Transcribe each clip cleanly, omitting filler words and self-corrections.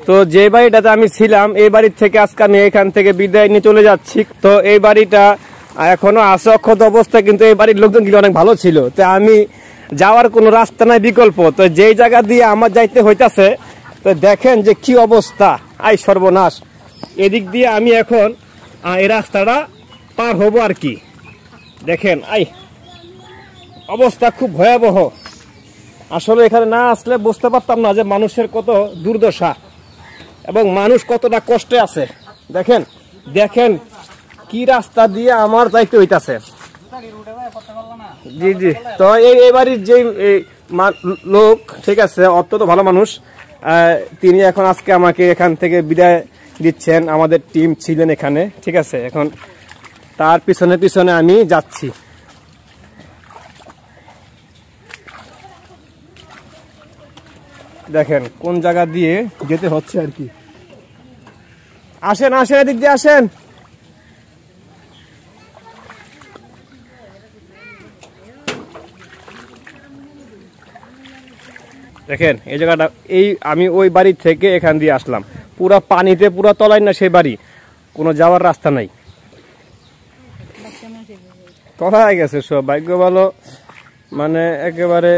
তো যে বাড়িটাতে আমি ছিলাম এই বাড়ির থেকে আজকে আমি এখান থেকে বিদায় নিয়ে চলে যাচ্ছি। তো এই বাড়িটা এখনো আছে অক্ষত অবস্থা, কিন্তু এই বাড়ির লোকজন কিন্তু অনেক ভালো ছিল। তো আমি যাওয়ার কোনো রাস্তা নাই, বিকল্প। তো যেই জায়গা দিয়ে আমার যাইতে হইতাছে, তো দেখেন যে কি অবস্থা, আই সর্বনাশ। এদিক দিয়ে আমি এখন এই রাস্তাটা পার হবো আর কি। দেখেন আই অবস্থা খুব ভয়াবহ। আসলে এখানে না আসলে বুঝতে পারতাম না যে মানুষের কত দুর্দশা এবং মানুষ কতটা কষ্টে আছে। দেখেন দেখেন কি রাস্তা দিয়ে আমার যাইতে হইতাছে। জি জি। তো এই বাড়ির যে লোক, ঠিক আছে, অত্যন্ত ভালো মানুষ, তিনি এখন আজকে আমাকে এখান থেকে বিদায় দিচ্ছেন। আমাদের টিম ছিলেন এখানে, ঠিক আছে। এখন তার পিছনে পিছনে আমি যাচ্ছি। দেখেন কোন জায়গা দিয়ে যেতে হচ্ছে আর কি। আসেন আসেন, এদিক দিয়ে আসেন। দেখেন এই জায়গাটা, এই আমি ওই বাড়ি থেকে এখান দিয়ে আসলাম, পুরা পানিতে, পুরা তলায় না সেই বাড়ি, কোনো যাওয়ার রাস্তা নাই, তলায় গেছে সব। ভাগ্য ভালো, মানে একেবারে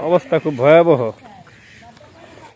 অবস্থা খুব ভয়াবহ।